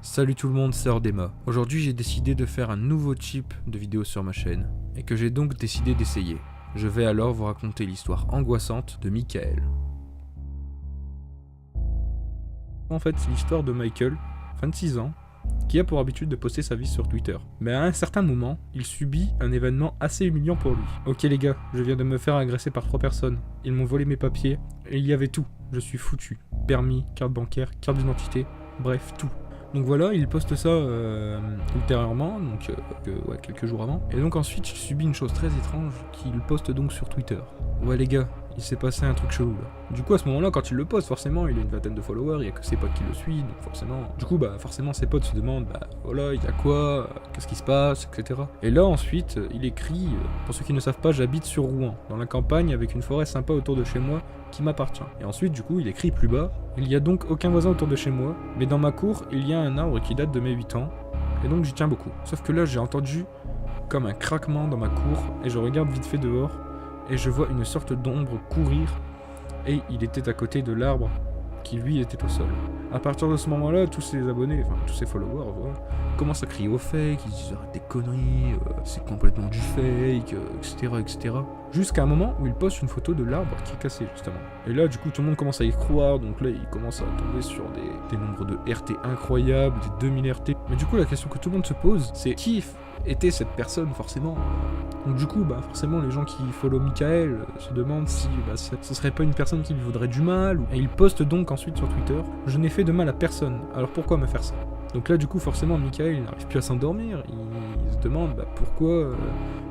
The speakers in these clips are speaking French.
Salut tout le monde, c'est Ordema. Aujourd'hui j'ai décidé de faire un nouveau type de vidéo sur ma chaîne, et que j'ai donc décidé d'essayer. Je vais alors vous raconter l'histoire angoissante de Michael. En fait, c'est l'histoire de Michael, 26 ans, qui a pour habitude de poster sa vie sur Twitter. Mais à un certain moment, il subit un événement assez humiliant pour lui. Ok les gars, je viens de me faire agresser par 3 personnes. Ils m'ont volé mes papiers, et il y avait tout. Je suis foutu. Permis, carte bancaire, carte d'identité, bref, tout. Donc voilà, il poste ça ultérieurement, donc quelques jours avant. Et donc ensuite, il subit une chose très étrange qu'il poste donc sur Twitter. Ouais les gars, il s'est passé un truc chelou là. Du coup à ce moment-là, quand il le poste, forcément, il a une vingtaine de followers, il y a que ses potes qui le suivent, donc forcément... Du coup, forcément ses potes se demandent, voilà, il y a quoi, qu'est-ce qui se passe, etc. Et là ensuite, il écrit, pour ceux qui ne savent pas, j'habite sur Rouen, dans la campagne, avec une forêt sympa autour de chez moi, qui m'appartient. Et ensuite, du coup, il écrit plus bas, il y a donc aucun voisin autour de chez moi, mais dans ma cour, il y a un arbre qui date de mes 8 ans, et donc j'y tiens beaucoup. Sauf que là, j'ai entendu comme un craquement dans ma cour, et je regarde vite fait dehors, et je vois une sorte d'ombre courir, et il était à côté de l'arbre qui lui était au sol. À partir de ce moment-là, tous ses abonnés, enfin tous ses followers, commencent à crier au fake, ils disent arrête des conneries, c'est complètement du fake, etc. Jusqu'à un moment où il poste une photo de l'arbre qui est cassé justement. Et là du coup tout le monde commence à y croire, donc là il commence à tomber sur des nombres de RT incroyables, des 2000 RT. Mais du coup la question que tout le monde se pose, c'est qui était cette personne forcément. Donc du coup forcément les gens qui follow Michael se demandent si ce serait pas une personne qui lui voudrait du mal. Et il poste donc ensuite sur Twitter, je n'ai fait de mal à personne, alors pourquoi me faire ça? Donc là du coup forcément Michael n'arrive plus à s'endormir, il se demande pourquoi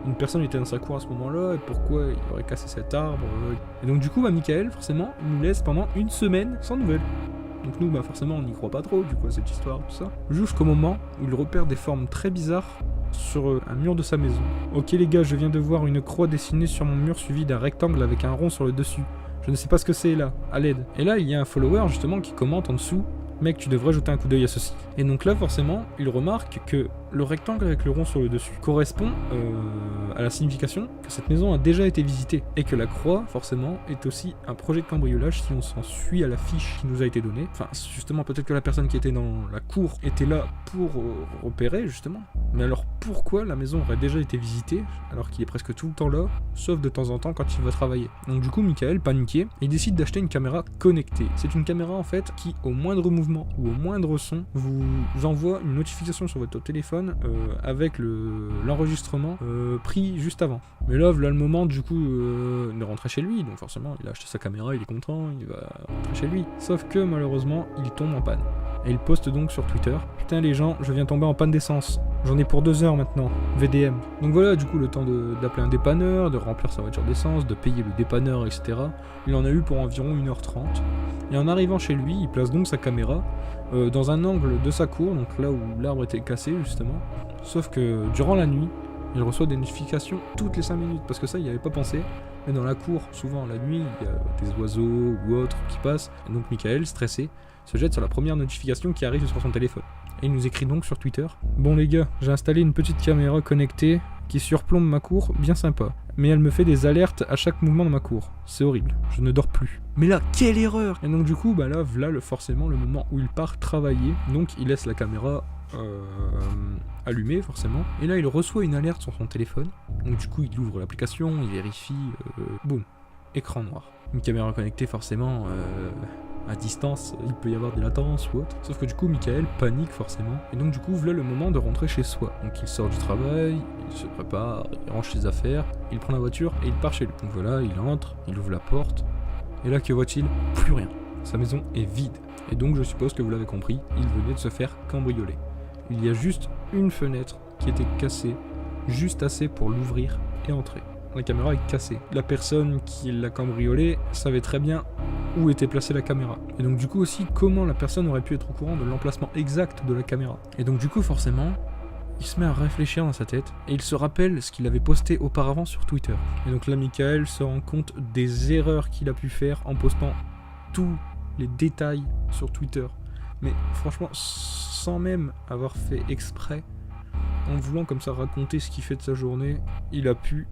une personne était dans sa cour à ce moment-là, et pourquoi il aurait cassé cet arbre. Et donc du coup Michael forcément il nous laisse pendant une semaine sans nouvelles. Donc nous forcément on n'y croit pas trop du coup à cette histoire, tout ça. Jusqu'au moment où il repère des formes très bizarres sur un mur de sa maison. Ok les gars, je viens de voir une croix dessinée sur mon mur suivie d'un rectangle avec un rond sur le dessus. Je ne sais pas ce que c'est là, à l'aide. Et là il y a un follower justement qui commente en dessous, mec tu devrais jeter un coup d'œil à ceci. Et donc là forcément il remarque que le rectangle avec le rond sur le dessus correspond à la signification que cette maison a déjà été visitée. Et que la croix forcément est aussi un projet de cambriolage si on s'en suit à la fiche qui nous a été donnée. Enfin justement peut-être que la personne qui était dans la cour était là pour repérer justement. Mais alors pourquoi la maison aurait déjà été visitée alors qu'il est presque tout le temps là, sauf de temps en temps quand il va travailler. Donc du coup Michael, paniqué, il décide d'acheter une caméra connectée. C'est une caméra en fait qui au moindre mouvement ou au moindre son vous envoie une notification sur votre téléphone avec l'enregistrement pris juste avant. Mais là le moment du coup de rentrer chez lui, donc forcément il a acheté sa caméra, il est content, il va rentrer chez lui. Sauf que malheureusement il tombe en panne. Et il poste donc sur Twitter, putain les gens, je viens tomber en panne d'essence. J'en ai pour 2 heures maintenant, VDM. Donc voilà, du coup, le temps d'appeler un dépanneur, de remplir sa voiture d'essence, de payer le dépanneur, etc. Il en a eu pour environ 1h30. Et en arrivant chez lui, il place donc sa caméra dans un angle de sa cour, donc là où l'arbre était cassé, justement. Sauf que durant la nuit, il reçoit des notifications toutes les 5 minutes, parce que ça, il n'y avait pas pensé. Mais dans la cour, souvent la nuit, il y a des oiseaux ou autres qui passent. Et donc Michael, stressé, se jette sur la première notification qui arrive sur son téléphone. Et il nous écrit donc sur Twitter, bon les gars, j'ai installé une petite caméra connectée qui surplombe ma cour, bien sympa. Mais elle me fait des alertes à chaque mouvement de ma cour. C'est horrible, je ne dors plus. Mais là, quelle erreur! Et donc du coup, là, forcément le moment où il part travailler. Donc il laisse la caméra allumée forcément. Et là il reçoit une alerte sur son téléphone. Donc du coup il ouvre l'application, il vérifie, boum, écran noir. Une caméra connectée forcément... à distance, il peut y avoir des latences ou autre. Sauf que du coup, Michael panique forcément. Et donc du coup, voilà le moment de rentrer chez soi. Donc il sort du travail, il se prépare, il range ses affaires, il prend la voiture et il part chez lui. Donc voilà, il entre, il ouvre la porte. Et là, que voit-il? Plus rien. Sa maison est vide. Et donc je suppose que vous l'avez compris, il venait de se faire cambrioler. Il y a juste une fenêtre qui était cassée, juste assez pour l'ouvrir et entrer. La caméra est cassée. La personne qui l'a cambriolé savait très bien où était placée la caméra. Et donc du coup aussi, comment la personne aurait pu être au courant de l'emplacement exact de la caméra. Et donc du coup forcément, il se met à réfléchir dans sa tête, et il se rappelle ce qu'il avait posté auparavant sur Twitter. Et donc là, Michael se rend compte des erreurs qu'il a pu faire en postant tous les détails sur Twitter. Mais franchement, sans même avoir fait exprès, en voulant comme ça raconter ce qu'il fait de sa journée, il a pu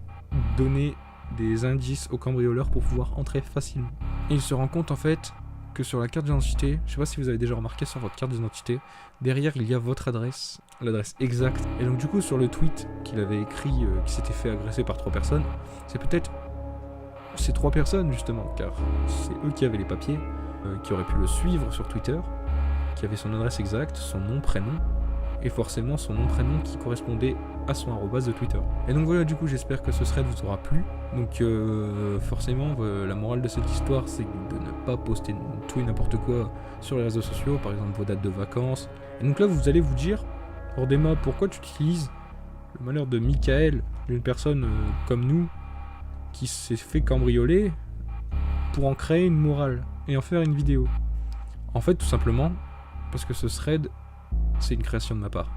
donner des indices aux cambrioleurs pour pouvoir entrer facilement. Et il se rend compte en fait que sur la carte d'identité, je sais pas si vous avez déjà remarqué sur votre carte d'identité, derrière il y a votre adresse, l'adresse exacte. Et donc du coup sur le tweet qu'il avait écrit, qui s'était fait agresser par 3 personnes, c'est peut-être ces 3 personnes justement, car c'est eux qui avaient les papiers, qui auraient pu le suivre sur Twitter, qui avaient son adresse exacte, son nom, prénom, et forcément son nom, prénom qui correspondait à son arrobase de Twitter. Et donc voilà, du coup j'espère que ce thread vous aura plu. Donc forcément la morale de cette histoire c'est de ne pas poster tout et n'importe quoi sur les réseaux sociaux, par exemple vos dates de vacances. Et donc là vous allez vous dire, Ordema, pourquoi tu utilises le malheur de Michael, d'une personne comme nous, qui s'est fait cambrioler, pour en créer une morale et en faire une vidéo? En fait tout simplement parce que ce thread c'est une création de ma part.